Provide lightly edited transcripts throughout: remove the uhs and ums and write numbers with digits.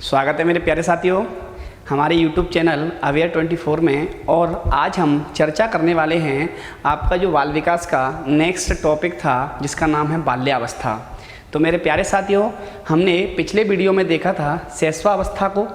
स्वागत है मेरे प्यारे साथियों हमारे YouTube चैनल अवेयर 24 में। और आज हम चर्चा करने वाले हैं आपका जो बाल विकास का नेक्स्ट टॉपिक था जिसका नाम है बाल्यावस्था। तो मेरे प्यारे साथियों, हमने पिछले वीडियो में देखा था शैशवावस्था को।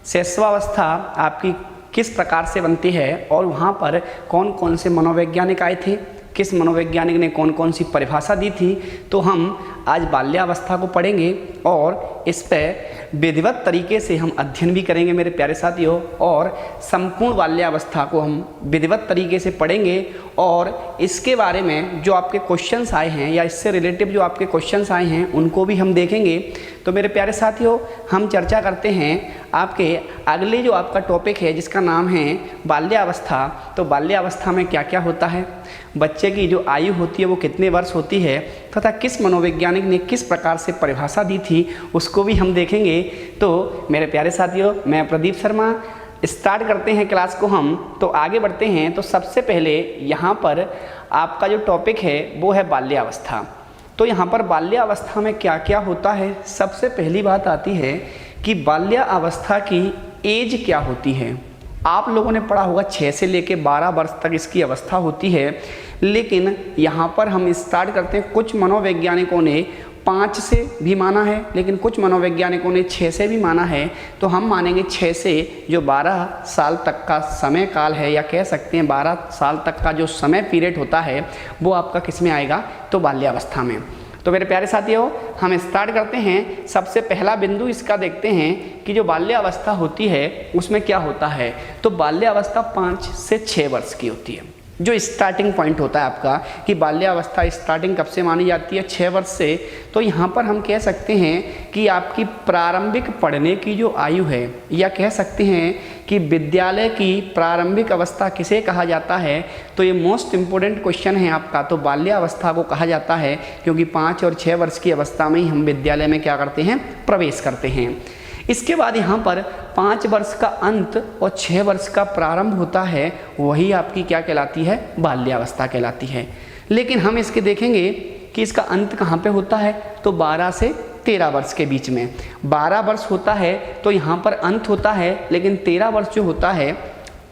शैशवावस्था आपकी किस प्रकार से बनती है और वहाँ पर कौन कौन से मनोवैज्ञानिक आए थे, किस मनोवैज्ञानिक ने कौन कौन सी परिभाषा दी थी। तो हम आज बाल्यावस्था को पढ़ेंगे और इस पर विधिवत तरीके से हम अध्ययन भी करेंगे मेरे प्यारे साथियों। और संपूर्ण बाल्यावस्था को हम विधिवत तरीके से पढ़ेंगे और इसके बारे में जो आपके क्वेश्चंस आए हैं या इससे रिलेटिव जो आपके क्वेश्चंस आए हैं उनको भी हम देखेंगे। तो मेरे प्यारे साथियों, हम चर्चा करते हैं आपके अगले जो आपका टॉपिक है जिसका नाम है बाल्यावस्था। तो बाल्यावस्था में क्या क्या होता है, बच्चे की जो आयु होती है वो कितने वर्ष होती है तथा किस मनोवैज्ञानिक ने किस प्रकार से परिभाषा दी थी उसको भी हम देखेंगे। तो मेरे प्यारे साथियों, मैं प्रदीप शर्मा, स्टार्ट करते हैं क्लास को हम। तो आगे बढ़ते हैं। तो सबसे पहले यहाँ पर आपका जो टॉपिक है वो है बाल्यावस्था। तो यहाँ पर बाल्यावस्था में क्या क्या होता है, सबसे पहली बात आती है कि बाल्यावस्था की एज क्या होती है। आप लोगों ने पढ़ा होगा 6 से लेकर 12 वर्ष तक इसकी अवस्था होती है, लेकिन यहाँ पर हम स्टार्ट करते हैं। कुछ मनोवैज्ञानिकों ने 5 से भी माना है, लेकिन कुछ मनोवैज्ञानिकों ने 6 से भी माना है। तो हम मानेंगे 6 से जो 12 साल तक का समय काल है, या कह सकते हैं 12 साल तक का जो समय पीरियड होता है वो आपका किस में आएगा, तो बाल्यावस्था में। तो मेरे प्यारे साथियों, हम स्टार्ट करते हैं। सबसे पहला बिंदु इसका देखते हैं कि जो बाल्यावस्था होती है उसमें क्या होता है। तो बाल्यावस्था 5 से 6 वर्ष की होती है। जो स्टार्टिंग पॉइंट होता है आपका कि बाल्यावस्था स्टार्टिंग कब से मानी जाती है, 6 वर्ष से। तो यहाँ पर हम कह सकते हैं कि आपकी प्रारंभिक पढ़ने की जो आयु है, या कह सकते हैं कि विद्यालय की प्रारंभिक अवस्था किसे कहा जाता है। तो ये मोस्ट इम्पोर्टेंट क्वेश्चन है आपका। तो बाल्यावस्था को कहा जाता है क्योंकि 5 और 6 वर्ष की अवस्था में ही हम विद्यालय में क्या करते हैं, प्रवेश करते हैं। इसके बाद यहाँ पर 5 वर्ष का अंत और 6 वर्ष का प्रारंभ होता है, वही आपकी क्या कहलाती है, बाल्यावस्था कहलाती है। लेकिन हम इसके देखेंगे कि इसका अंत कहाँ पे होता है। तो 12 से 13 वर्ष के बीच में 12 वर्ष होता है तो यहाँ पर अंत होता है, लेकिन 13 वर्ष जो होता है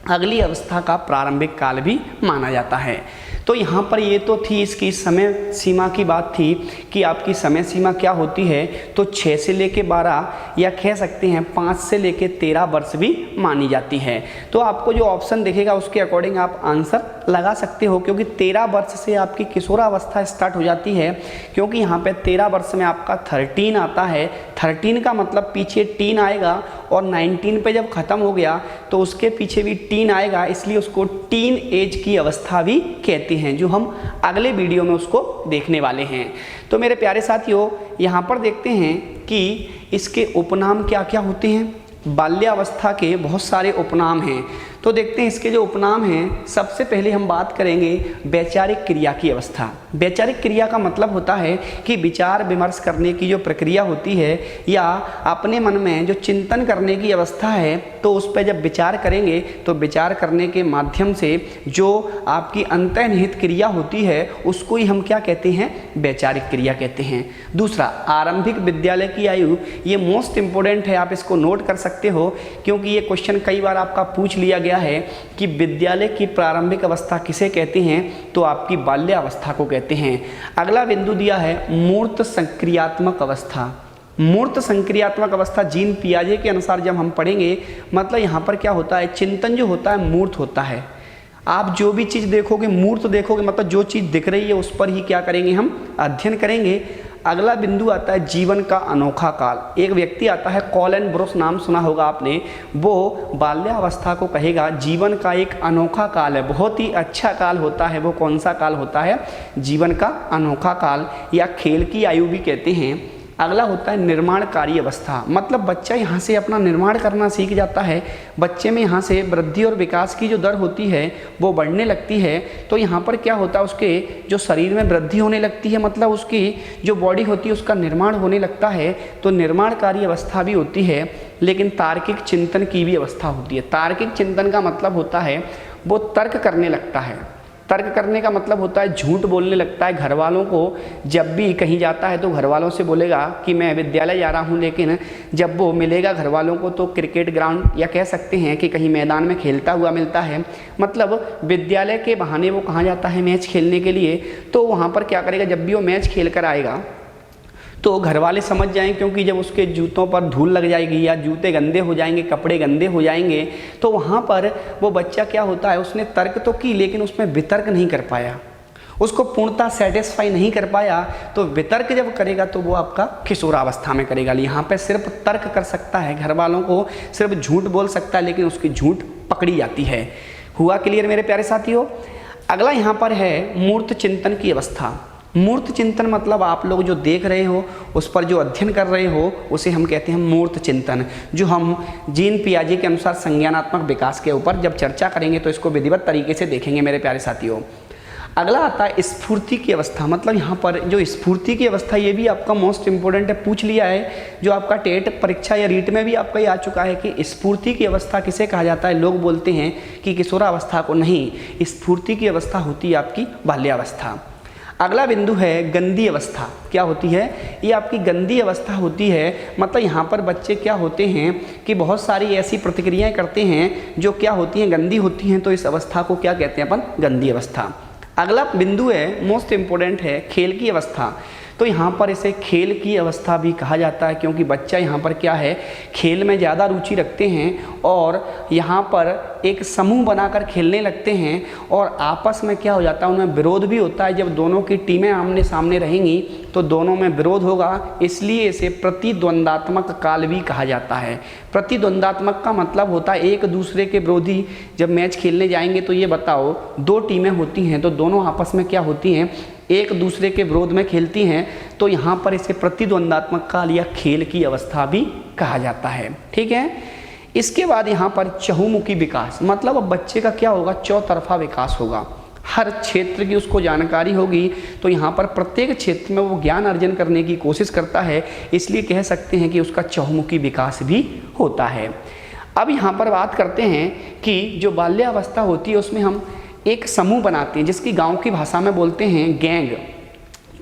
अगली अवस्था का प्रारंभिक काल भी माना जाता है। तो यहाँ पर ये तो थी इसकी समय सीमा की बात थी कि आपकी समय सीमा क्या होती है। तो 6 से लेके 12 या कह सकते हैं 5 से लेके 13 वर्ष भी मानी जाती है। तो आपको जो ऑप्शन दिखेगा उसके अकॉर्डिंग आप आंसर लगा सकते हो, क्योंकि 13 वर्ष से आपकी किशोरावस्था स्टार्ट हो जाती है। क्योंकि यहाँ पे 13 वर्ष में आपका 13 आता है। 13 का मतलब पीछे टीन आएगा, और 19 पे जब ख़त्म हो गया तो उसके पीछे भी टीन आएगा, इसलिए उसको टीन एज की अवस्था भी कहते हैं, जो हम अगले वीडियो में उसको देखने वाले हैं। तो मेरे प्यारे साथियों, यहाँ पर देखते हैं कि इसके उपनाम क्या क्या होते हैं। बाल्यावस्था के बहुत सारे उपनाम हैं। तो देखते हैं इसके जो उपनाम हैं। सबसे पहले हम बात करेंगे वैचारिक क्रिया की अवस्था। वैचारिक क्रिया का मतलब होता है कि विचार विमर्श करने की जो प्रक्रिया होती है, या अपने मन में जो चिंतन करने की अवस्था है, तो उस पर जब विचार करेंगे तो विचार करने के माध्यम से जो आपकी अंतर्निहित क्रिया होती है उसको ही हम क्या कहते हैं, वैचारिक क्रिया कहते हैं। दूसरा, आरंभिक विद्यालय की आयु। ये मोस्ट इंपोर्टेंट है, आप इसको नोट कर सकते हो, क्योंकि ये क्वेश्चन कई बार आपका पूछ लिया गया है कि विद्यालय की प्रारंभिक अवस्था किसे कहते हैं। तो आपकी बाल्यावस्था को कहते हैं। अगला बिंदु दिया है मूर्त संक्रियात्मक अवस्था। मूर्त संक्रियात्मक अवस्था जीन पियाजे के अनुसार जब हम पढ़ेंगे, मतलब यहाँ पर क्या होता है, चिंतन जो होता है मूर्त होता है। आप जो भी चीज़ देखोगे मूर्त देखोगे, मतलब जो चीज़ दिख रही है उस पर ही क्या करेंगे, हम अध्ययन करेंगे। अगला बिंदु आता है जीवन का अनोखा काल। एक व्यक्ति आता है, कॉलन ब्रुश नाम सुना होगा आपने, वो बाल्यावस्था को कहेगा जीवन का एक अनोखा काल है, बहुत ही अच्छा काल होता है। वो कौन सा काल होता है, जीवन का अनोखा काल, या खेल की आयु भी कहते हैं। अगला होता है निर्माणकारी अवस्था, मतलब बच्चा यहाँ से अपना निर्माण करना सीख जाता है। बच्चे में यहाँ से वृद्धि और विकास की जो दर होती है वो बढ़ने लगती है। तो यहाँ पर क्या होता है, उसके जो शरीर में वृद्धि होने लगती है, मतलब उसकी जो बॉडी होती है उसका निर्माण होने लगता है। तो निर्माणकारी अवस्था भी होती है। लेकिन तार्किक चिंतन की भी अवस्था होती है। तार्किक चिंतन का मतलब होता है वो तर्क करने लगता है। तर्क करने का मतलब होता है झूठ बोलने लगता है घर वालों को। जब भी कहीं जाता है तो घर वालों से बोलेगा कि मैं विद्यालय जा रहा हूँ, लेकिन जब वो मिलेगा घर वालों को तो क्रिकेट ग्राउंड या कह सकते हैं कि कहीं मैदान में खेलता हुआ मिलता है, मतलब विद्यालय के बहाने वो कहाँ जाता है मैच खेलने के लिए। तो वहाँ पर क्या करेगा, जब भी वो मैच खेल कर आएगा तो घर वाले समझ जाएंगे, क्योंकि जब उसके जूतों पर धूल लग जाएगी या जूते गंदे हो जाएंगे, कपड़े गंदे हो जाएंगे, तो वहाँ पर वो बच्चा क्या होता है, उसने तर्क तो की लेकिन उसमें वितर्क नहीं कर पाया, उसको पूर्णतः सेटिस्फाई नहीं कर पाया। तो वितर्क जब करेगा तो वो आपका किशोरावस्था में करेगा। यहाँ पे सिर्फ तर्क कर सकता है, घर वालों को सिर्फ झूठ बोल सकता है, लेकिन उसकी झूठ पकड़ी जाती है। हुआ क्लियर मेरे प्यारे साथियों। अगला यहाँ पर है मूर्त चिंतन की अवस्था। मूर्त चिंतन मतलब आप लोग जो देख रहे हो, उस पर जो अध्ययन कर रहे हो, उसे हम कहते हैं मूर्त चिंतन, जो हम जीन पियाजे के अनुसार संज्ञानात्मक विकास के ऊपर जब चर्चा करेंगे तो इसको विधिवत तरीके से देखेंगे मेरे प्यारे साथियों। अगला आता है स्फूर्ति की अवस्था। मतलब यहाँ पर जो स्फूर्ति की अवस्था, ये भी आपका मोस्ट इंपॉर्टेंट है, पूछ लिया है, जो आपका टेट परीक्षा या रीट में भी आपका ये आ चुका है कि स्फूर्ति की अवस्था किसे कहा जाता है। लोग बोलते हैं कि किशोरावस्था को, नहीं, स्फूर्ति की अवस्था होती है आपकी बाल्यावस्था। अगला बिंदु है गंदी अवस्था। क्या होती है, ये आपकी गंदी अवस्था होती है। मतलब यहाँ पर बच्चे क्या होते हैं कि बहुत सारी ऐसी प्रतिक्रियाएं करते हैं जो क्या होती हैं, गंदी होती हैं, तो इस अवस्था को क्या कहते हैं अपन, गंदी अवस्था। अगला बिंदु है, मोस्ट इम्पोर्टेंट है, खेल की अवस्था। तो यहाँ पर इसे खेल की अवस्था भी कहा जाता है, क्योंकि बच्चा यहाँ पर क्या है, खेल में ज़्यादा रुचि रखते हैं और यहाँ पर एक समूह बनाकर खेलने लगते हैं और आपस में क्या हो जाता है, उनमें विरोध भी होता है। जब दोनों की टीमें आमने सामने रहेंगी तो दोनों में विरोध होगा, इसलिए इसे प्रतिद्वंदात्मक काल भी कहा जाता है। प्रतिद्वंदात्मक का मतलब होता है एक दूसरे के विरोधी। जब मैच खेलने जाएंगे तो ये बताओ, दो टीमें होती हैं तो दोनों आपस में क्या होती हैं, एक दूसरे के विरोध में खेलती हैं, तो यहाँ पर इसे प्रतिद्वंदात्मक काल या खेल की अवस्था भी कहा जाता है। ठीक है। इसके बाद यहाँ पर चहुमुखी विकास। मतलब अब बच्चे का क्या होगा, चौतरफा विकास होगा, हर क्षेत्र की उसको जानकारी होगी, तो यहाँ पर प्रत्येक क्षेत्र में वो ज्ञान अर्जन करने की कोशिश करता है, इसलिए कह सकते हैं कि उसका चहुमुखी विकास भी होता है। अब यहाँ पर बात करते हैं कि जो बाल्यावस्था होती है उसमें हम एक समूह बनाते हैं, जिसकी गांव की भाषा में बोलते हैं गैंग।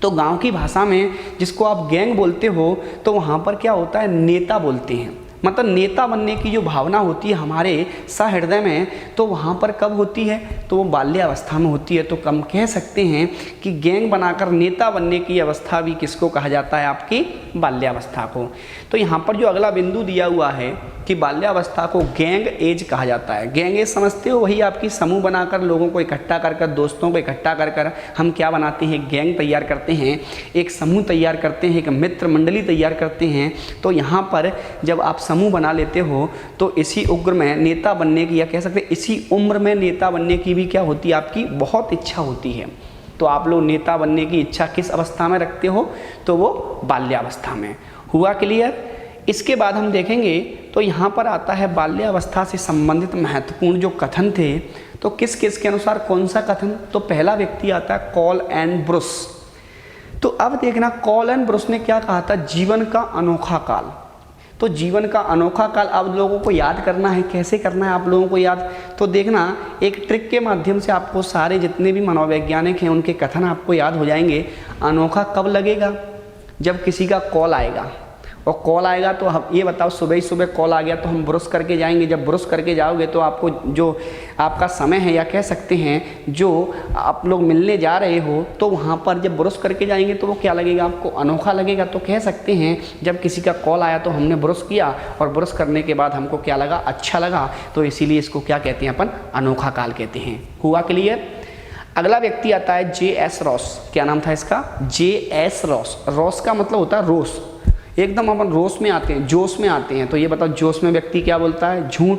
तो गांव की भाषा में जिसको आप गैंग बोलते हो, तो वहाँ पर क्या होता है, नेता बोलते हैं। मतलब नेता बनने की जो भावना होती है हमारे सहृदय में, तो वहाँ पर कब होती है, तो वो बाल्यावस्था में होती है। तो हम कह सकते हैं कि गैंग बनाकर नेता बनने की अवस्था भी किसको कहा जाता है, आपकी बाल्यावस्था को। तो यहाँ पर जो अगला बिंदु दिया हुआ है कि बाल्यावस्था को गैंग एज कहा जाता है। गैंग एज समझते हो, वही आपकी समूह बनाकर लोगों को इकट्ठा कर कर, दोस्तों को इकट्ठा कर कर हम क्या बनाते हैं, गैंग तैयार करते हैं, एक समूह तैयार करते हैं, एक मित्र मंडली तैयार करते हैं। तो यहाँ पर जब आप समूह बना लेते हो तो इसी उम्र में नेता बनने की, या कह सकते हैं इसी उम्र में नेता बनने की भी क्या होती है, आपकी बहुत इच्छा होती है। तो आप लोग नेता बनने की इच्छा किस अवस्था में रखते हो, तो वो बाल्यावस्था में। हुआ क्लियर। इसके बाद हम देखेंगे तो यहाँ पर आता है बाल्यावस्था से संबंधित महत्वपूर्ण जो कथन थे, तो किस किस के अनुसार कौन सा कथन। तो पहला व्यक्ति आता है कॉल एंड ब्रुस। तो अब देखना, कॉल एंड ब्रुस ने क्या कहा था, जीवन का अनोखा काल। तो जीवन का अनोखा काल आप लोगों को याद करना है। कैसे करना है आप लोगों को याद, तो देखना एक ट्रिक के माध्यम से आपको सारे जितने भी मनोवैज्ञानिक हैं उनके कथन आपको याद हो जाएंगे। अनोखा कब लगेगा, जब किसी का कॉल आएगा। और कॉल आएगा तो हम ये बताओ, सुबह ही सुबह कॉल आ गया तो हम ब्रश करके जाएंगे। जब ब्रश करके जाओगे तो आपको जो आपका समय है, या कह सकते हैं जो आप लोग मिलने जा रहे हो, तो वहाँ पर जब ब्रश करके जाएंगे तो वो क्या लगेगा, आपको अनोखा लगेगा। तो कह सकते हैं जब किसी का कॉल आया तो हमने ब्रश किया और ब्रश करने के बाद हमको क्या लगा, अच्छा लगा। तो इसीलिए इसको क्या कहते हैं अपन, अनोखा काल कहते हैं। हुआ क्लियर। अगला व्यक्ति आता है जे.एस. रॉस। क्या नाम था इसका, जे.एस. रॉस। रॉस का मतलब होता है रोष। एकदम अपन रोष में आते हैं, जोश में आते हैं। तो ये बताओ जोश में व्यक्ति क्या बोलता है, झूठ।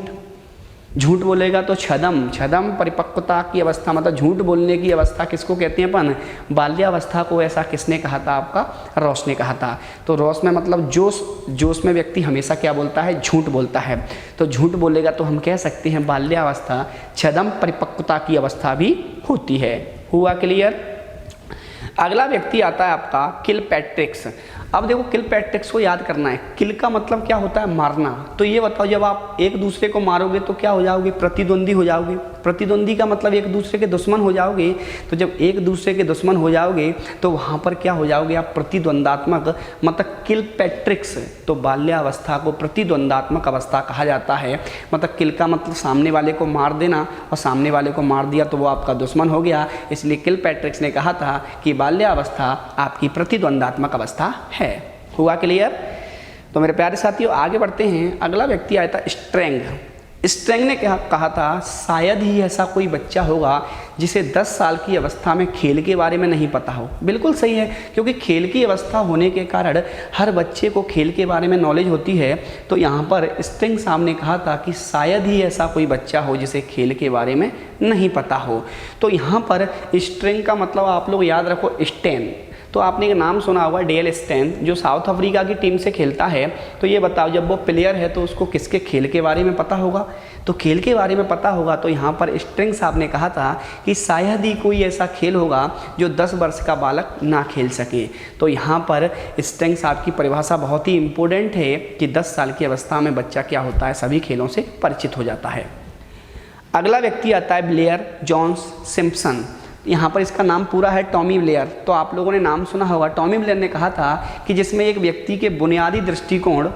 झूठ बोलेगा तो छदम। छदम परिपक्वता की अवस्था, मतलब झूठ बोलने की अवस्था किसको कहते हैं अपन, बाल्यावस्था को। ऐसा किसने कहा था, आपका रॉस ने कहा था। तो रॉस में मतलब जोश। जोश में व्यक्ति हमेशा क्या बोलता है, झूठ बोलता है। तो झूठ बोलेगा तो हम कह सकते हैं बाल्यावस्था। छदम परिपक्वता की अवस्था भी होती है। हुआ क्लियर। अगला व्यक्ति आता है आपका किलपैट्रिक्स। अब देखो किलपैट्रिक्स को याद करना है। किल का मतलब क्या होता है, मारना। तो ये बताओ, जब आप एक दूसरे को मारोगे तो क्या हो जाओगे, प्रतिद्वंदी हो जाओगे। प्रतिद्वंदी का मतलब एक दूसरे के दुश्मन हो जाओगे। तो जब एक दूसरे के दुश्मन हो जाओगे तो वहाँ पर क्या हो जाओगे आप, प्रतिद्वंदात्मक, मतलब किलपैट्रिक्स। तो बाल्यावस्था को प्रतिद्वंदात्मक अवस्था कहा जाता है। मतलब किल का मतलब सामने वाले को मार देना, और सामने वाले को मार दिया तो वो आपका दुश्मन हो गया। इसलिए किलपैट्रिक्स ने कहा था कि बाल्यावस्था आपकी प्रतिद्वंदात्मक अवस्था है। हुआ क्लियर? तो मेरे प्यारे साथियों आगे बढ़ते हैं। अगला व्यक्ति आया था स्ट्रेंग। स्ट्रेंग ने कहा था शायद ही ऐसा कोई बच्चा होगा जिसे 10 साल की अवस्था में खेल के बारे में नहीं पता हो। बिल्कुल सही है, क्योंकि खेल की अवस्था होने के कारण हर बच्चे को खेल के बारे में नॉलेज होती है। तो यहाँ पर स्ट्रेंग साहब ने कहा था कि शायद ही ऐसा कोई बच्चा हो जिसे खेल के बारे में नहीं पता हो। तो यहाँ पर स्ट्रेंग का मतलब आप लोग याद रखो स्टेन। तो आपने एक नाम सुना होगा डेल स्टेन, जो साउथ अफ्रीका की टीम से खेलता है। तो ये बताओ जब वो प्लेयर है तो उसको किसके खेल के बारे में पता होगा? तो खेल के बारे में पता होगा। तो यहाँ पर स्ट्रेंग साहब ने कहा था कि शायद ही कोई ऐसा खेल होगा जो 10 वर्ष का बालक ना खेल सके। तो यहाँ पर स्ट्रेंग साहब की परिभाषा बहुत ही इम्पोर्टेंट है कि 10 साल की अवस्था में बच्चा क्या होता है, सभी खेलों से परिचित हो जाता है। अगला व्यक्ति आता है ब्लेयर जॉन्स सिम्पसन। यहाँ पर इसका नाम पूरा है टॉमी ब्लेयर। तो आप लोगों ने नाम सुना होगा। टॉमी ब्लेयर ने कहा था कि जिसमें एक व्यक्ति के बुनियादी दृष्टिकोण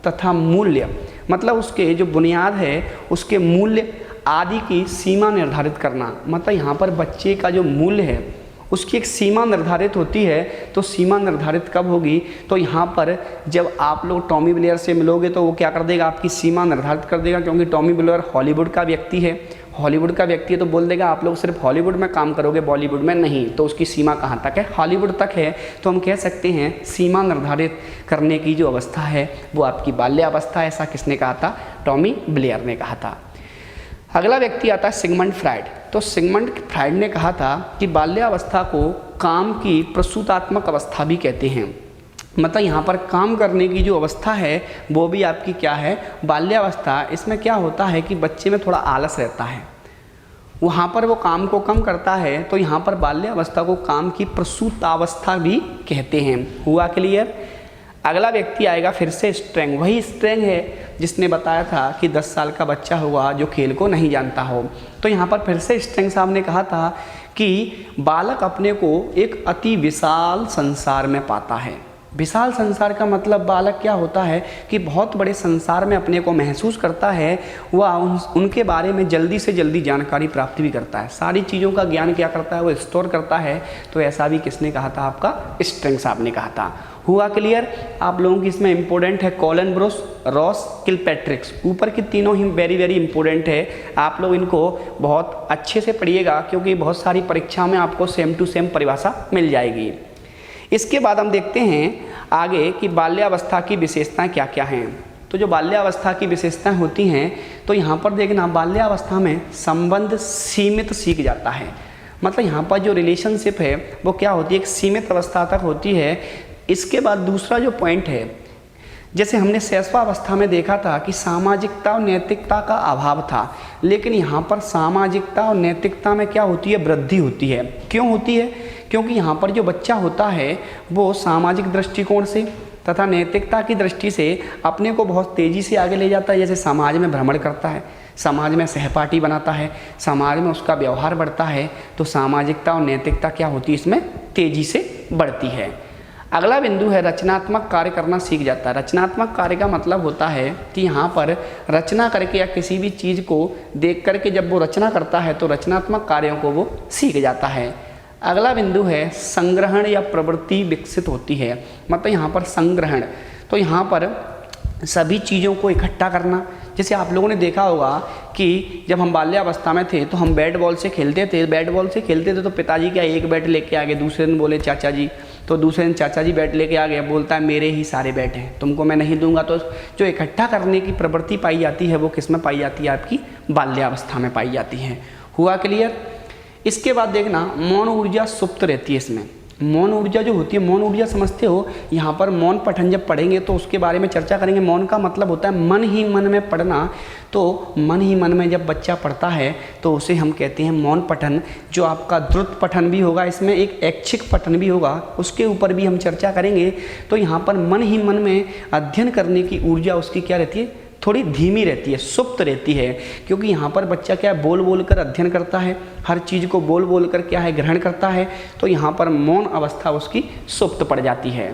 तथा मूल्य, मतलब उसके जो बुनियाद है उसके मूल्य आदि की सीमा निर्धारित करना। मतलब यहाँ पर बच्चे का जो मूल्य है उसकी एक सीमा निर्धारित होती है। तो सीमा निर्धारित कब होगी? तो यहाँ पर जब आप लोग टॉमी ब्लेयर से मिलोगे तो वो क्या कर देगा, आपकी सीमा निर्धारित कर देगा। क्योंकि टॉमी ब्लेयर हॉलीवुड का व्यक्ति है, हॉलीवुड का व्यक्ति है, तो बोल देगा आप लोग सिर्फ हॉलीवुड में काम करोगे, बॉलीवुड में नहीं। तो उसकी सीमा कहाँ तक है? हॉलीवुड तक है। तो हम कह सकते हैं सीमा निर्धारित करने की जो अवस्था है वो आपकी बाल्यावस्था है। ऐसा किसने कहा था? टॉमी ब्लेयर ने कहा था। अगला व्यक्ति आता है सिगमंड फ्राइड। तो सिगमंड फ्राइड ने कहा था कि बाल्यावस्था को काम की प्रसूतात्मक अवस्था भी कहते हैं। मतलब यहाँ पर काम करने की जो अवस्था है वो भी आपकी क्या है? बाल्यावस्था। इसमें क्या होता है कि बच्चे में थोड़ा आलस रहता है, वहाँ पर वो काम को कम करता है। तो यहाँ पर बाल्यावस्था को काम की प्रसूतावस्था भी कहते हैं। हुआ क्लियर? अगला व्यक्ति आएगा फिर से स्ट्रेंग। वही स्ट्रेंग है जिसने बताया था कि 10 साल का बच्चा होगा जो खेल को नहीं जानता हो। तो यहाँ पर फिर से स्ट्रेंग साहब ने कहा था कि बालक अपने को एक अति विशाल संसार में पाता है। विशाल संसार का मतलब बालक क्या होता है कि बहुत बड़े संसार में अपने को महसूस करता है। वह उनके बारे में जल्दी से जल्दी जानकारी प्राप्त भी करता है। सारी चीज़ों का ज्ञान क्या करता है? वो स्टोर करता है। तो ऐसा भी किसने कहा था? आपका स्ट्रेंग साहब ने कहा था। हुआ क्लियर? आप लोगों की इसमें इंपॉर्टेंट है कॉलन ब्रूस, रॉस, किलपैट्रिक्स। ऊपर की तीनों ही वेरी वेरी इंपॉर्टेंट है। आप लोग इनको बहुत अच्छे से पढ़िएगा क्योंकि बहुत सारी परीक्षा में आपको सेम टू सेम परिभाषा मिल जाएगी। इसके बाद हम देखते हैं आगे कि बाल्यावस्था की विशेषताएं क्या क्या हैं। तो जो बाल्यावस्था की विशेषताएं होती हैं तो यहाँ पर देखना बाल्यावस्था में संबंध सीमित सीख जाता है। मतलब यहाँ पर जो रिलेशनशिप है वो क्या होती है? एक सीमित अवस्था तक होती है। इसके बाद दूसरा जो पॉइंट है, जैसे हमने शैशवावस्था में देखा था कि सामाजिकता और नैतिकता का अभाव था, लेकिन यहाँ पर सामाजिकता और नैतिकता में क्या होती है? वृद्धि होती है। क्यों होती है? क्योंकि यहाँ पर जो बच्चा होता है वो सामाजिक दृष्टिकोण से तथा नैतिकता की दृष्टि से अपने को बहुत तेज़ी से आगे ले जाता है। जैसे समाज में भ्रमण करता है, समाज में सहपाठी बनाता है, समाज में उसका व्यवहार बढ़ता है। तो सामाजिकता और नैतिकता क्या होती है? इसमें तेज़ी से बढ़ती है। अगला बिंदु है रचनात्मक कार्य करना सीख जाता है। रचनात्मक कार्य का मतलब होता है कि यहाँ पर रचना करके या किसी भी चीज़ को देख करके जब वो रचना करता है तो रचनात्मक कार्यों को वो सीख जाता है। अगला बिंदु है संग्रहण या प्रवृत्ति विकसित होती है। मतलब यहाँ पर संग्रहण, तो यहाँ पर सभी चीज़ों को इकट्ठा करना। जैसे आप लोगों ने देखा होगा कि जब हम बाल्यावस्था में थे तो हम बैट बॉल से खेलते थे तो पिताजी क्या एक बैट लेके आ गए, दूसरे दिन बोले चाचा जी, तो दूसरे दिन चाचा जी बैट लेके आ गए, बोलता है मेरे ही सारे बैट हैं, तुमको मैं नहीं दूंगा। तो जो इकट्ठा करने की प्रवृत्ति पाई जाती है वो किस में पाई जाती है? आपकी बाल्यावस्था में पाई जाती है। हुआ क्लियर? इसके बाद देखना मौन ऊर्जा सुप्त रहती है। इसमें मौन ऊर्जा जो होती है, मौन ऊर्जा समझते हो? यहाँ पर मौन पठन जब पढ़ेंगे तो उसके बारे में चर्चा करेंगे। मौन का मतलब होता है मन ही मन में पढ़ना। तो मन ही मन में जब बच्चा पढ़ता है तो उसे हम कहते हैं मौन पठन। जो आपका द्रुत पठन भी होगा, इसमें एक ऐच्छिक पठन भी होगा, उसके ऊपर भी हम चर्चा करेंगे। तो यहाँ पर मन ही मन में अध्ययन करने की ऊर्जा उसकी क्या रहती है? थोड़ी धीमी रहती है, सुप्त रहती है, क्योंकि यहाँ पर बच्चा क्या है, बोल बोल कर अध्ययन करता है, हर चीज़ को बोल बोल कर क्या है, ग्रहण करता है, तो यहाँ पर मौन अवस्था उसकी सुप्त पड़ जाती है।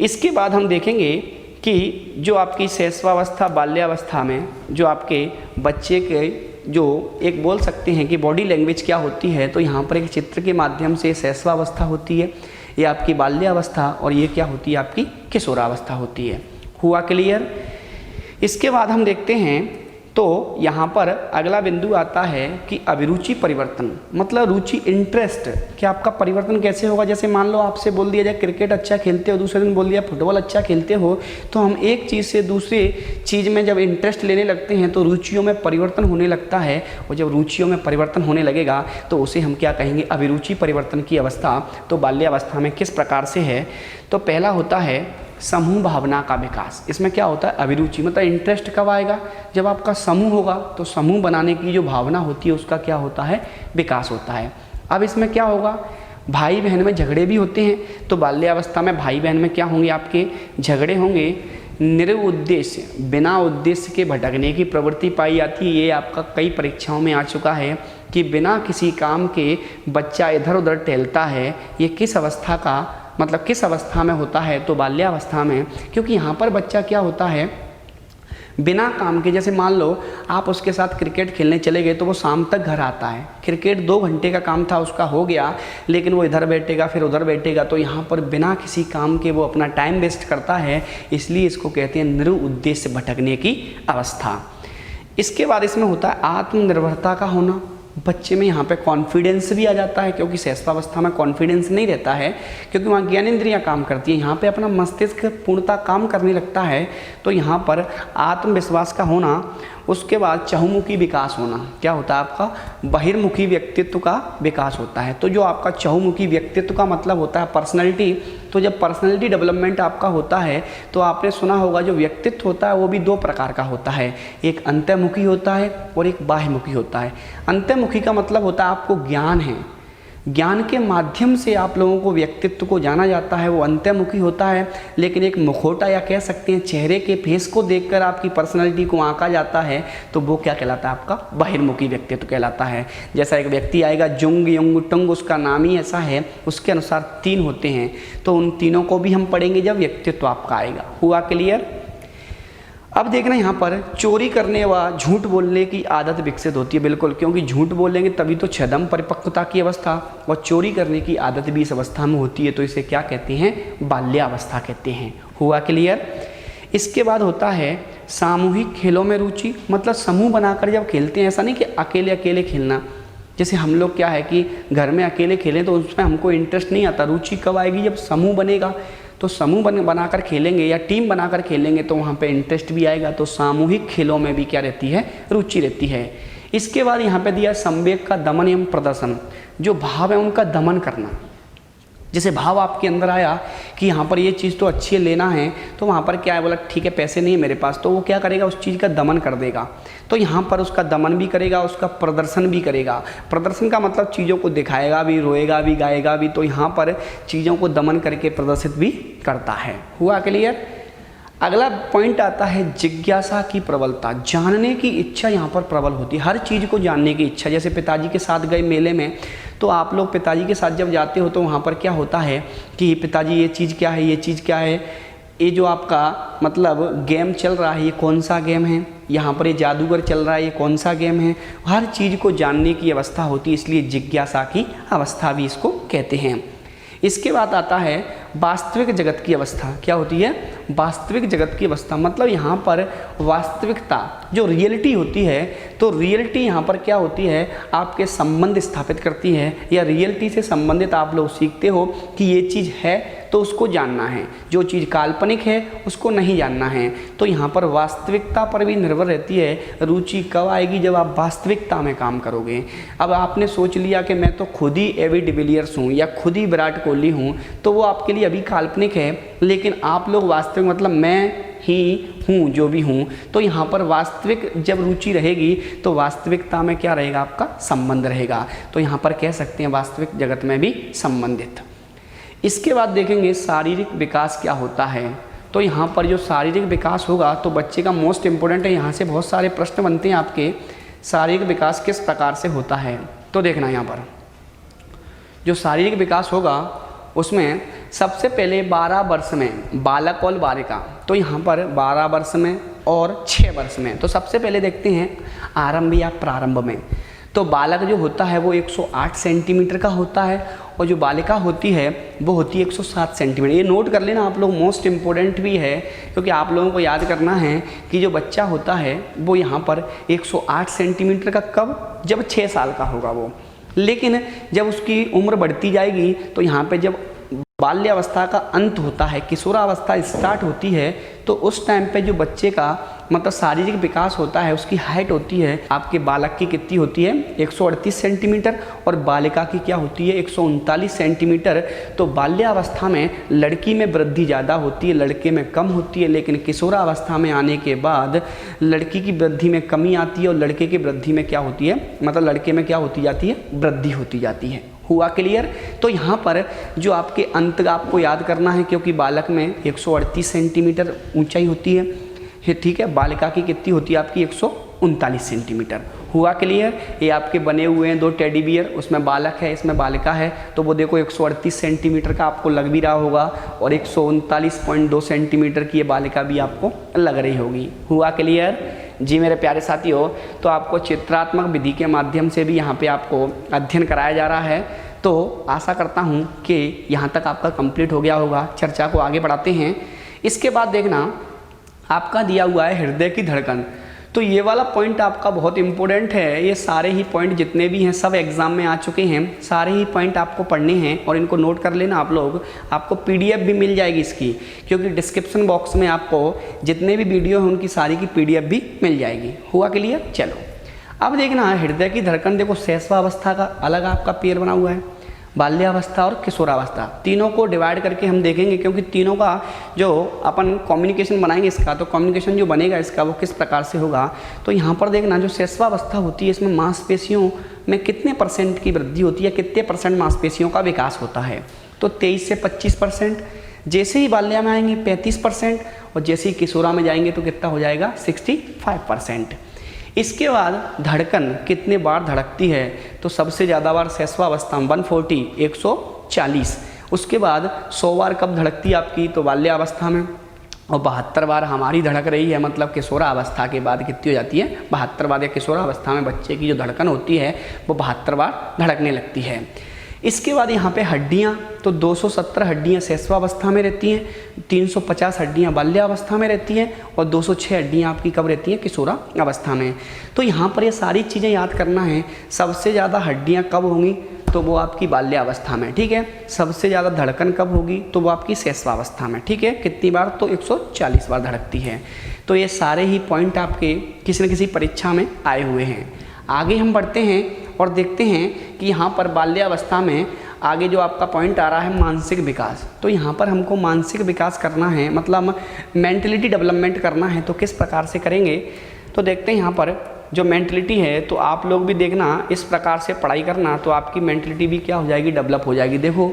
इसके बाद हम देखेंगे कि जो आपकी शैशवावस्था, बाल्यावस्था में जो आपके बच्चे के जो एक बोल सकते हैं कि बॉडी लैंग्वेज क्या होती है, तो यहाँ पर एक चित्र के माध्यम से शैशवावस्था होती है, ये आपकी बाल्यावस्था, और ये क्या होती है, आपकी किशोरावस्था होती है। हुआ क्लियर? इसके बाद हम देखते हैं तो यहाँ पर अगला बिंदु आता है कि अभिरुचि परिवर्तन, मतलब रुचि, इंटरेस्ट, कि आपका परिवर्तन कैसे होगा। जैसे मान लो आपसे बोल दिया जाए क्रिकेट अच्छा खेलते हो, दूसरे दिन बोल दिया फुटबॉल अच्छा खेलते हो, तो हम एक चीज़ से दूसरे चीज़ में जब इंटरेस्ट लेने लगते हैं तो रुचियों में परिवर्तन होने लगता है, और जब रुचियों में परिवर्तन होने लगेगा तो उसे हम क्या कहेंगे, अभिरुचि परिवर्तन की अवस्था। तो बाल्यावस्था में किस प्रकार से है, तो पहला होता है समूह भावना का विकास। इसमें क्या होता है, अभिरुचि, मतलब इंटरेस्ट कब आएगा, जब आपका समूह होगा, तो समूह बनाने की जो भावना होती है उसका क्या होता है, विकास होता है। अब इसमें क्या होगा, भाई बहन में झगड़े भी होते हैं, तो बाल्यावस्था में भाई बहन में क्या होंगे, आपके झगड़े होंगे। निरुद्देश्य, बिना उद्देश्य के भटकने की प्रवृत्ति पाई जाती है। ये आपका कई परीक्षाओं में आ चुका है कि बिना किसी काम के बच्चा इधर उधर टहलता है। ये किस अवस्था का, मतलब किस अवस्था में होता है, तो बाल्यावस्था में, क्योंकि यहाँ पर बच्चा क्या होता है, बिना काम के, जैसे मान लो आप उसके साथ क्रिकेट खेलने चले गए तो वो शाम तक घर आता है, क्रिकेट 2 घंटे का काम था उसका हो गया, लेकिन वो इधर बैठेगा फिर उधर बैठेगा, तो यहाँ पर बिना किसी काम के वो अपना टाइम वेस्ट करता है, इसलिए इसको कहते हैं निरुद्देश्य भटकने की अवस्था। इसके बाद इसमें होता है आत्मनिर्भरता का होना, बच्चे में यहाँ पे कॉन्फिडेंस भी आ जाता है, क्योंकि शैशवावस्था में कॉन्फिडेंस नहीं रहता है, क्योंकि वहाँ ज्ञानेंद्रियाँ काम करती हैं, यहाँ पे अपना मस्तिष्क पूर्णतः काम करने लगता है, तो यहाँ पर आत्मविश्वास का होना। उसके बाद चहुमुखी विकास होना, क्या होता है, आपका बहिर्मुखी व्यक्तित्व का विकास होता है। तो जो आपका चहुमुखी व्यक्तित्व का मतलब होता है पर्सनैलिटी, तो जब पर्सनैलिटी डेवलपमेंट आपका होता है तो आपने सुना होगा जो व्यक्तित्व होता है वो भी 2 प्रकार का होता है, एक अंतर्मुखी होता है और एक बाह्यमुखी होता है। अंतर्मुखी का मतलब होता है आपको ज्ञान है, ज्ञान के माध्यम से आप लोगों को व्यक्तित्व को जाना जाता है, वो अंतर्मुखी होता है। लेकिन एक मुखौटा या कह सकते हैं चेहरे के फेस को देखकर आपकी पर्सनालिटी को आंका जाता है, तो वो क्या कहलाता है, आपका बहिर्मुखी व्यक्तित्व कहलाता है। जैसा एक व्यक्ति आएगा जुंग युंग टुंग, उसका नाम ही ऐसा है, उसके अनुसार 3 होते हैं, तो उन तीनों को भी हम पढ़ेंगे जब व्यक्तित्व आपका आएगा। हुआ क्लियर? अब देखना यहाँ पर चोरी करने व झूठ बोलने की आदत विकसित होती है, बिल्कुल, क्योंकि झूठ बोलेंगे तभी तो छदम परिपक्वता की अवस्था, और चोरी करने की आदत भी इस अवस्था में होती है, तो इसे क्या कहते हैं, बाल्यावस्था कहते हैं। हुआ क्लियर? इसके बाद होता है सामूहिक खेलों में रुचि, मतलब समूह बनाकर जब खेलते हैं, ऐसा नहीं कि अकेले अकेले खेलना। जैसे हम लोग क्या है कि घर में अकेले खेलें तो उसमें हमको इंटरेस्ट नहीं आता, रुचि कब आएगी, जब समूह बनेगा, तो समूह बनाकर खेलेंगे या टीम बनाकर खेलेंगे तो वहाँ पे इंटरेस्ट भी आएगा। तो सामूहिक खेलों में भी क्या रहती है, रुचि रहती है। इसके बाद यहाँ पे दिया संवेग का दमन एवं प्रदर्शन, जो भाव है उनका दमन करना। जैसे भाव आपके अंदर आया कि यहाँ पर ये चीज़ तो अच्छी लेना है, तो वहाँ पर क्या है, बोला ठीक है पैसे नहीं है मेरे पास, तो वो क्या करेगा, उस चीज़ का दमन कर देगा। तो यहाँ पर उसका दमन भी करेगा, उसका प्रदर्शन भी करेगा। प्रदर्शन का मतलब चीज़ों को दिखाएगा भी, रोएगा भी, गाएगा भी, तो यहाँ पर चीज़ों को दमन करके प्रदर्शित भी करता है। हुआ क्लियर? अगला पॉइंट आता है जिज्ञासा की प्रबलता, जानने की इच्छा यहाँ पर प्रबल होती है, हर चीज़ को जानने की इच्छा। जैसे पिताजी के साथ गए मेले में, तो आप लोग पिताजी के साथ जब जाते हो तो वहाँ पर क्या होता है कि पिताजी ये चीज़ क्या है, ये चीज़ क्या है, ये जो आपका मतलब गेम चल रहा है ये कौन सा गेम है, यहाँ पर ये जादूगर चल रहा है ये कौन सा गेम है, हर चीज़ को जानने की अवस्था होती है, इसलिए जिज्ञासा की अवस्था भी इसको कहते हैं। इसके बाद आता है वास्तविक जगत की अवस्था। क्या होती है, वास्तविक जगत की अवस्था, मतलब यहाँ पर वास्तविकता जो रियलिटी होती है, तो रियलिटी यहाँ पर क्या होती है, आपके संबंध स्थापित करती है, या रियलिटी से संबंधित आप लोग सीखते हो कि ये चीज़ है तो उसको जानना है, जो चीज़ काल्पनिक है उसको नहीं जानना है। तो यहाँ पर वास्तविकता पर भी निर्भर रहती है। रुचि कब आएगी, जब आप वास्तविकता में काम करोगे। अब आपने सोच लिया कि मैं तो खुद ही एवी डिविलियर्स हूँ या खुद ही विराट कोहली हूँ, तो वो आपके लिए अभी काल्पनिक है, लेकिन आप लोग वास्तविक, मतलब मैं ही हूँ जो भी हूँ, तो यहाँ पर वास्तविक जब रुचि रहेगी तो वास्तविकता में क्या रहेगा, आपका संबंध रहेगा। तो यहाँ पर कह सकते हैं वास्तविक जगत में भी संबंधित। इसके बाद देखेंगे शारीरिक विकास क्या होता है, तो यहाँ पर जो शारीरिक विकास होगा तो बच्चे का मोस्ट इम्पोर्टेंट है, यहाँ से बहुत सारे प्रश्न बनते हैं आपके, शारीरिक विकास किस प्रकार से होता है। तो देखना यहाँ पर जो शारीरिक विकास होगा उसमें सबसे पहले 12 वर्ष में बालक और बालिका, तो यहाँ पर 12 वर्ष में और 6 वर्ष में। तो सबसे पहले देखते हैं आरंभ या प्रारंभ में, तो बालक जो होता है वो 108 सेंटीमीटर का होता है और जो बालिका होती है वो होती है 107 सेंटीमीटर। ये नोट कर लेना आप लोग, मोस्ट इम्पोर्टेंट भी है क्योंकि आप लोगों को याद करना है कि जो बच्चा होता है वो यहाँ पर 108 सेंटीमीटर का कब, जब 6 साल का होगा वो। लेकिन जब उसकी उम्र बढ़ती जाएगी तो यहाँ पे जब बाल्यावस्था का अंत होता है, किशोरावस्था स्टार्ट होती है, तो उस टाइम पे जो बच्चे का मतलब शारीरिक विकास होता है उसकी हाइट होती है आपके बालक की कितनी होती है 138 सेंटीमीटर और बालिका की क्या होती है 139 सेंटीमीटर। तो बाल्यावस्था में लड़की में वृद्धि ज़्यादा होती है, लड़के में कम होती है, लेकिन किशोरावस्था में आने के बाद लड़की की वृद्धि में कमी आती है और लड़के की वृद्धि में क्या होती है, मतलब लड़के में क्या होती जाती है, वृद्धि होती जाती है। हुआ क्लियर। तो यहाँ पर जो आपके अंत आपको याद करना है क्योंकि बालक में 138 सेंटीमीटर ऊंचाई होती है, ठीक है, बालिका की कितनी होती है आपकी 139 सेंटीमीटर। हुआ क्लियर। ये आपके बने हुए हैं 2 टेडी बियर, उसमें बालक है इसमें बालिका है, तो वो देखो 138 सेंटीमीटर का आपको लग भी रहा होगा और 139.2 सेंटीमीटर की ये बालिका भी आपको लग रही होगी। हुआ क्लियर जी मेरे प्यारे साथियों। तो आपको चित्रात्मक विधि के माध्यम से भी यहाँ पे आपको अध्ययन कराया जा रहा है। तो आशा करता हूँ कि यहाँ तक आपका कंप्लीट हो गया होगा। चर्चा को आगे बढ़ाते हैं। इसके बाद देखना आपका दिया हुआ है हृदय की धड़कन। तो ये वाला पॉइंट आपका बहुत इंपॉर्टेंट है। ये सारे ही पॉइंट जितने भी हैं सब एग्जाम में आ चुके हैं, सारे ही पॉइंट आपको पढ़ने हैं और इनको नोट कर लेना आप लोग। आपको पीडीएफ भी मिल जाएगी इसकी, क्योंकि डिस्क्रिप्शन बॉक्स में आपको जितने भी वीडियो हैं उनकी सारी की पीडीएफ भी मिल जाएगी। हुआ क्लियर। चलो अब देखना हृदय की धड़कन, देखो शैशवावस्था का अलग आपका पेयर बना हुआ है, बाल्यावस्था और किशोरावस्था, तीनों को डिवाइड करके हम देखेंगे क्योंकि तीनों का जो अपन कम्युनिकेशन बनाएंगे इसका, तो कम्युनिकेशन जो बनेगा इसका वो किस प्रकार से होगा। तो यहाँ पर देखना जो शैशवावस्था होती है इसमें मांसपेशियों में कितने % की वृद्धि होती है, कितने % मांसपेशियों का विकास होता है। तो 23 से 25%। जैसे ही बाल्या में आएंगे 35% और जैसे ही किशोरा में जाएंगे तो कितना हो जाएगा 65%। इसके बाद धड़कन कितने बार धड़कती है, तो सबसे ज़्यादा बार शैशवावस्था में 140 140। उसके बाद 100 बार कब धड़कती है आपकी, तो बाल्यावस्था में, और 72 बार हमारी धड़क रही है, मतलब किशोरावस्था के बाद कितनी हो जाती है 72 बार। या किशोरावस्था में बच्चे की जो धड़कन होती है वो 72 बार धड़कने लगती है। इसके बाद यहाँ पे हड्डियाँ, तो 270 हड्डियाँ शैशवावस्था में रहती हैं, 350 हड्डियाँ बाल्यावस्था में रहती हैं और 206 हड्डियाँ आपकी कब रहती हैं किशोरा अवस्था में। तो यहाँ पर ये सारी चीज़ें याद करना है। सबसे ज़्यादा हड्डियाँ कब होंगी, तो वो आपकी बाल्यावस्था में, ठीक है। सबसे ज़्यादा धड़कन कब होगी, तो वो आपकी शैशवावस्था में, ठीक है। कितनी बार, तो 140 बार धड़कती है। तो ये सारे ही पॉइंट आपके किसी न किसी परीक्षा में आए हुए हैं। आगे हम बढ़ते हैं और देखते हैं कि यहाँ पर बाल्यावस्था में आगे जो आपका पॉइंट आ रहा है मानसिक विकास। तो यहाँ पर हमको मानसिक विकास करना है, मतलब मेंटलिटी डेवलपमेंट करना है। तो किस प्रकार से करेंगे, तो देखते हैं यहाँ पर जो मेंटलिटी है, तो आप लोग भी देखना इस प्रकार से पढ़ाई करना, तो आपकी मेंटलिटी भी क्या हो जाएगी, डेवलप हो जाएगी। देखो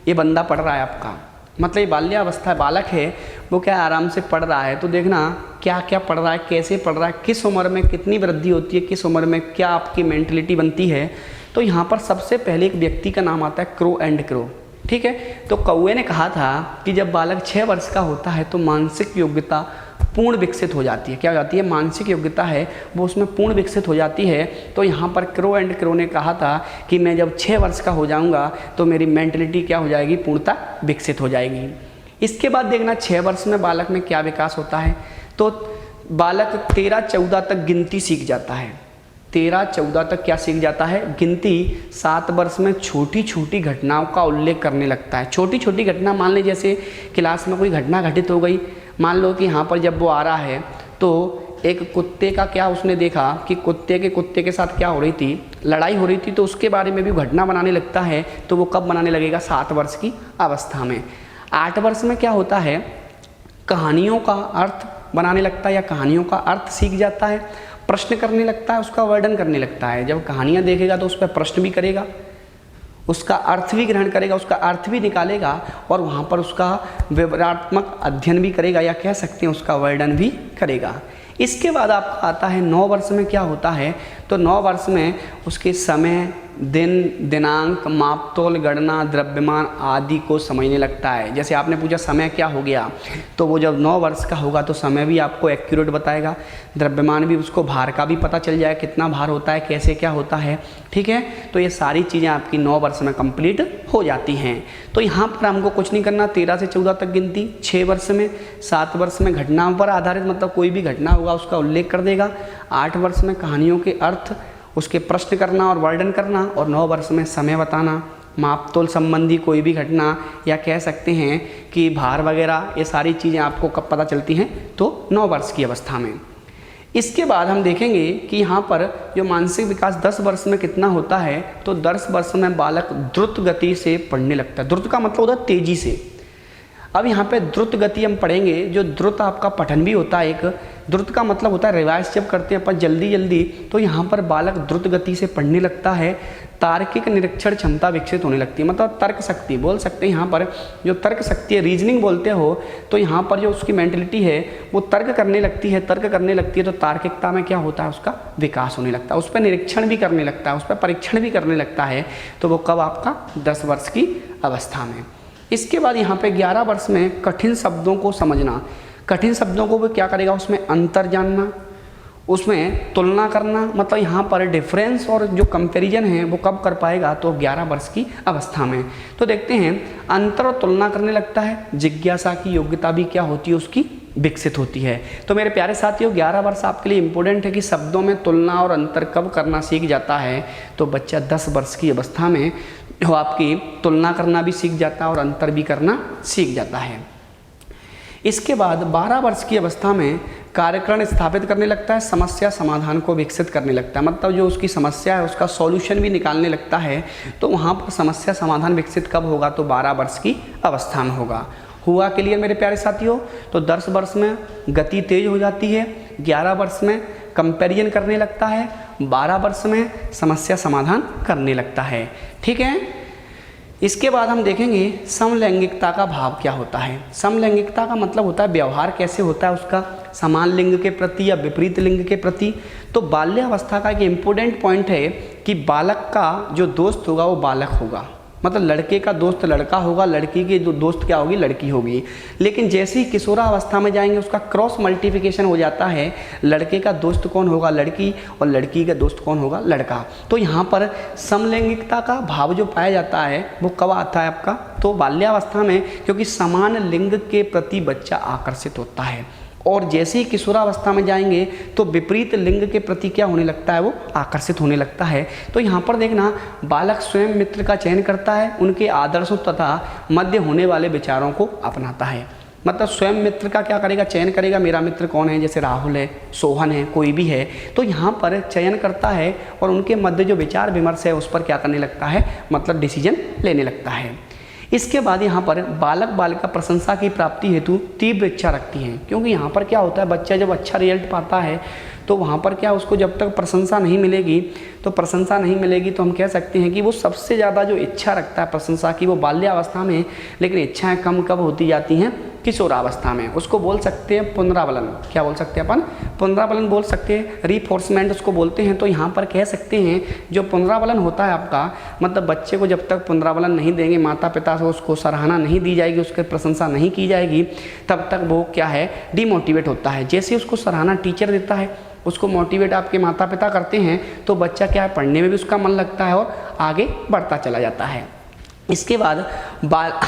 ये बंदा पढ़ रहा है आपका, मतलब ये बाल्यावस्था बालक है, वो क्या आराम से पढ़ रहा है। तो देखना क्या क्या पढ़ रहा है, कैसे पढ़ रहा है, किस उम्र में कितनी वृद्धि होती है, किस उम्र में क्या आपकी मेंटलिटी बनती है। तो यहाँ पर सबसे पहले एक व्यक्ति का नाम आता है क्रो एंड क्रो, ठीक है। तो कौए ने कहा था कि जब बालक 6 वर्ष का होता है तो मानसिक योग्यता पूर्ण विकसित हो जाती है। क्या हो जाती है, मानसिक योग्यता है वो उसमें पूर्ण विकसित हो जाती है। तो यहाँ पर क्रो एंड क्रो ने कहा था कि मैं जब 6 वर्ष का हो जाऊँगा तो मेरी मेंटलिटी क्या हो जाएगी, पूर्णतः विकसित हो जाएगी। इसके बाद देखना 6 वर्ष में बालक में क्या विकास होता है, तो बालक 13-14 तक गिनती सीख जाता है। 13-14 तक क्या सीख जाता है, गिनती। 7 वर्ष में छोटी छोटी घटनाओं का उल्लेख करने लगता है। छोटी छोटी घटना, मान ली जैसे क्लास में कोई घटना घटित हो गई, मान लो कि यहाँ पर जब वो आ रहा है तो एक कुत्ते का क्या उसने देखा कि कुत्ते के साथ क्या हो रही थी, लड़ाई हो रही थी, तो उसके बारे में भी घटना बनाने लगता है। तो वो कब बनाने लगेगा, 7 वर्ष की अवस्था में। 8 वर्ष में क्या होता है, कहानियों का अर्थ बनाने लगता है या कहानियों का अर्थ सीख जाता है, प्रश्न करने लगता है, उसका वर्णन करने लगता है। जब कहानियाँ देखेगा तो उस पर प्रश्न भी करेगा। उसका अर्थ भी ग्रहण करेगा, उसका अर्थ भी निकालेगा और वहाँ पर उसका विवरणात्मक अध्ययन भी करेगा, या कह सकते हैं उसका वर्णन भी करेगा। इसके बाद आपका आता है 9 वर्ष में क्या होता है, तो 9 वर्ष में उसके समय, दिन, दिनांक, मापतोल, गणना, द्रव्यमान आदि को समझने लगता है। जैसे आपने पूछा समय क्या हो गया, तो वो जब 9 वर्ष का होगा तो समय भी आपको एक्यूरेट बताएगा, द्रव्यमान भी, उसको भार का भी पता चल जाए कितना भार होता है, कैसे क्या होता है, ठीक है। तो ये सारी चीज़ें आपकी 9 वर्ष में कंप्लीट हो जाती हैं। तो यहाँ पर हमको कुछ नहीं करना, 13 से 14 तक गिनती, 6 वर्ष में, 7 वर्ष में घटनाओं पर आधारित, मतलब कोई भी घटना होगा उसका उल्लेख कर देगा, 8 वर्ष में कहानियों के अर्थ, उसके प्रश्न करना और वर्णन करना, और 9 वर्ष में समय बताना, मापतोल संबंधी कोई भी घटना, या कह सकते हैं कि भार वगैरह, ये सारी चीज़ें आपको कब पता चलती हैं, तो 9 वर्ष की अवस्था में। इसके बाद हम देखेंगे कि यहाँ पर जो मानसिक विकास 10 वर्ष में कितना होता है, तो 10 वर्ष में बालक द्रुत गति से पढ़ने लगता है। द्रुत का मतलब होता है तेजी से। अब यहाँ पे द्रुत गति हम पढ़ेंगे, जो द्रुत आपका पठन भी होता है, एक द्रुत का मतलब होता है रिवाइज जब करते हैं अपन जल्दी जल्दी, तो यहाँ पर बालक द्रुत गति से पढ़ने लगता है। तार्किक निरीक्षण क्षमता विकसित होने लगती है, मतलब तर्क शक्ति बोल सकते हैं। यहाँ पर जो तर्क शक्ति है, रीजनिंग बोलते हो, तो यहाँ पर जो उसकी मेंटलिटी है वो तर्क करने लगती है, तो तार्किकता में क्या होता है, उसका विकास होने लगता है, उस पर निरीक्षण भी करने लगता है, उस पर परीक्षण भी करने लगता है। तो वो कब, आपका 10 वर्ष की अवस्था में। इसके बाद यहाँ पे 11 वर्ष में कठिन शब्दों को समझना, कठिन शब्दों को वो क्या करेगा, उसमें अंतर जानना, उसमें तुलना करना, मतलब यहाँ पर डिफरेंस और जो कंपैरिजन है वो कब कर पाएगा, तो 11 वर्ष की अवस्था में। तो देखते हैं, अंतर और तुलना करने लगता है, जिज्ञासा की योग्यता भी क्या होती है, उसकी विकसित होती है। तो मेरे प्यारे साथियों, 11 वर्ष आपके लिए इंपॉर्टेंट है कि शब्दों में तुलना और अंतर कब करना सीख जाता है, तो बच्चा 10 वर्ष की अवस्था में जो आपकी तुलना करना भी सीख जाता है और अंतर भी करना सीख जाता है। इसके बाद 12 वर्ष की अवस्था में कार्यकरण स्थापित करने लगता है, समस्या समाधान को विकसित करने लगता है, मतलब जो उसकी समस्या है उसका सॉल्यूशन भी निकालने लगता है। तो वहाँ पर समस्या समाधान विकसित कब होगा, तो 12 वर्ष की अवस्था में होगा। हुआ के लिए मेरे प्यारे साथियों, तो 10 वर्ष में गति तेज हो जाती है, 11 वर्ष में कंपैरिजन करने लगता है, 12 वर्ष में समस्या समाधान करने लगता है, ठीक है। इसके बाद हम देखेंगे समलैंगिकता का भाव क्या होता है। समलैंगिकता का मतलब होता है व्यवहार कैसे होता है उसका, समान लिंग के प्रति या विपरीत लिंग के प्रति। तो बाल्यावस्था का एक इम्पोर्टेंट पॉइंट है कि बालक का जो दोस्त होगा वो बालक होगा, मतलब लड़के का दोस्त लड़का होगा, लड़की की जो दोस्त क्या होगी, लड़की होगी। लेकिन जैसे ही किशोरावस्था में जाएंगे उसका क्रॉस मल्टीप्लिकेशन हो जाता है, लड़के का दोस्त कौन होगा, लड़की, और लड़की का दोस्त कौन होगा, लड़का। तो यहाँ पर समलैंगिकता का भाव जो पाया जाता है वो कब आता है आपका, तो बाल्यावस्था में, क्योंकि समान लिंग के प्रति बच्चा आकर्षित होता है। और जैसे ही किशोरावस्था में जाएंगे तो विपरीत लिंग के प्रति क्या होने लगता है, वो आकर्षित होने लगता है। तो यहाँ पर देखना, बालक स्वयं मित्र का चयन करता है, उनके आदर्शों तथा मध्य होने वाले विचारों को अपनाता है। मतलब स्वयं मित्र का क्या करेगा, चयन करेगा, मेरा मित्र कौन है, जैसे राहुल है, सोहन है, कोई भी है, तो यहाँ पर चयन करता है और उनके मध्य जो विचार विमर्श है उस पर क्या करने लगता है, मतलब डिसीजन लेने लगता है। इसके बाद यहाँ पर बालक बालिका प्रशंसा की प्राप्ति हेतु तीव्र इच्छा रखती हैं, क्योंकि यहाँ पर क्या होता है, बच्चा जब अच्छा रिजल्ट पाता है तो वहाँ पर क्या, उसको जब तक प्रशंसा नहीं मिलेगी तो हम कह सकते हैं कि वो सबसे ज़्यादा जो इच्छा रखता है प्रशंसा की, वो बाल्यावस्था में, लेकिन इच्छाएं कम कब होती जाती हैं, किशोरावस्था में। उसको बोल सकते हैं पुनरावलन, क्या बोल सकते हैं अपन, पुनरावलन बोल सकते हैं, रीफोर्समेंट उसको बोलते हैं। तो यहाँ पर कह सकते हैं जो पुनरावलन होता है आपका, मतलब बच्चे को जब तक पुनरावलन नहीं देंगे, माता पिता से उसको सराहना नहीं दी जाएगी, उसकी प्रशंसा नहीं की जाएगी, तब तक वो क्या है, डिमोटिवेट होता है। जैसे उसको सराहना टीचर देता है, उसको मोटिवेट आपके माता पिता करते हैं, तो बच्चा क्या है, पढ़ने में भी उसका मन लगता है और आगे बढ़ता चला जाता है। इसके बाद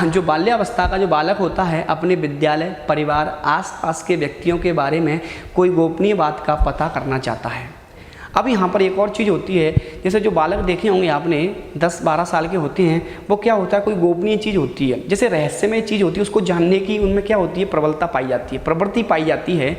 जो बाल्यावस्था का जो बालक होता है अपने विद्यालय, परिवार, आसपास के व्यक्तियों के बारे में कोई गोपनीय बात का पता करना चाहता है। अब यहाँ पर एक और चीज़ होती है, जैसे जो बालक देखे होंगे आपने 10-12 साल के होते हैं, वो क्या होता है, कोई गोपनीय चीज़ होती है, जैसे रहस्यमय चीज़ होती है, उसको जानने की उनमें क्या होती है, प्रबलता पाई जाती है, प्रवृत्ति पाई जाती है।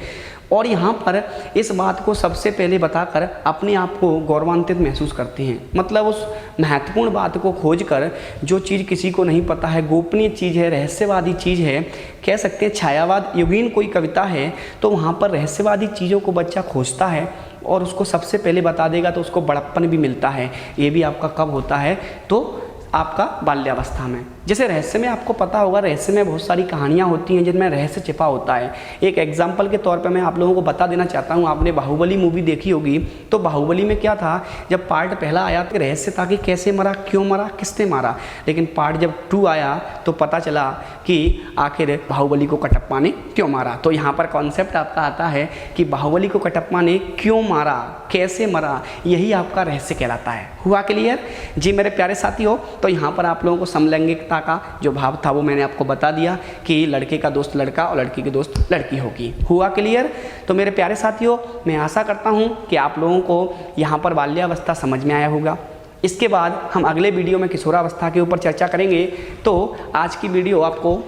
और यहाँ पर इस बात को सबसे पहले बताकर अपने आप को गौरवान्वित महसूस करते हैं, मतलब उस महत्वपूर्ण बात को खोजकर, जो चीज़ किसी को नहीं पता है, गोपनीय चीज़ है, रहस्यवादी चीज़ है, कह सकते हैं छायावाद युगीन कोई कविता है, तो वहाँ पर रहस्यवादी चीज़ों को बच्चा खोजता है और उसको सबसे पहले बता देगा, तो उसको बड़प्पन भी मिलता है। ये भी आपका कब होता है, तो आपका बाल्यावस्था में। जैसे रहस्य में आपको पता होगा, रहस्य में बहुत सारी कहानियाँ होती हैं जिनमें रहस्य छिपा होता है। एक एग्जाम्पल के तौर पे मैं आप लोगों को बता देना चाहता हूँ, आपने बाहुबली मूवी देखी होगी, तो बाहुबली में क्या था, जब पार्ट पहला आया तो रहस्य था कि कैसे मरा, क्यों मरा, किसने मारा, लेकिन पार्ट जब 2 आया तो पता चला कि आखिर बाहुबली को कटप्पा ने क्यों मारा। तो यहाँ पर कॉन्सेप्ट आपका आता है कि बाहुबली को कटप्पा ने क्यों मारा, कैसे मरा, यही आपका रहस्य कहलाता है। हुआ क्लियर जी मेरे प्यारे साथियों? तो यहाँ पर आप लोगों को समलैंगिकता का जो भाव था वो मैंने आपको बता दिया कि लड़के का दोस्त लड़का और लड़की की दोस्त लड़की होगी। हुआ क्लियर? तो मेरे प्यारे साथियों, मैं आशा करता हूँ कि आप लोगों को यहाँ पर बाल्यावस्था समझ में आया होगा। इसके बाद हम अगले वीडियो में किशोरावस्था के ऊपर चर्चा करेंगे। तो आज की वीडियो आपको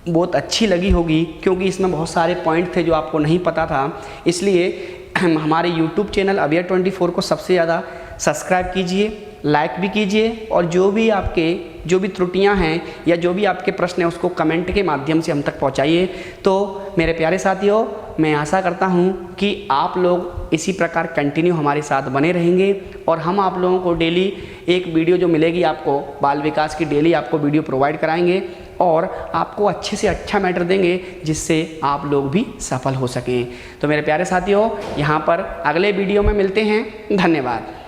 बहुत अच्छी लगी होगी क्योंकि इसमें बहुत सारे पॉइंट थे जो आपको नहीं पता था। इसलिए हमारे YouTube चैनल अवेयर 24 को सबसे ज़्यादा सब्सक्राइब कीजिए, लाइक भी कीजिए, और जो भी त्रुटियां हैं या जो भी आपके प्रश्न हैं उसको कमेंट के माध्यम से हम तक पहुंचाइए। तो मेरे प्यारे साथियों, मैं आशा करता हूं कि आप लोग इसी प्रकार कंटिन्यू हमारे साथ बने रहेंगे और हम आप लोगों को डेली एक वीडियो जो मिलेगी आपको बाल विकास की, डेली आपको वीडियो प्रोवाइड कराएंगे और आपको अच्छे से अच्छा मैटर देंगे जिससे आप लोग भी सफल हो सकें। तो मेरे प्यारे साथियों, यहाँ पर अगले वीडियो में मिलते हैं। धन्यवाद।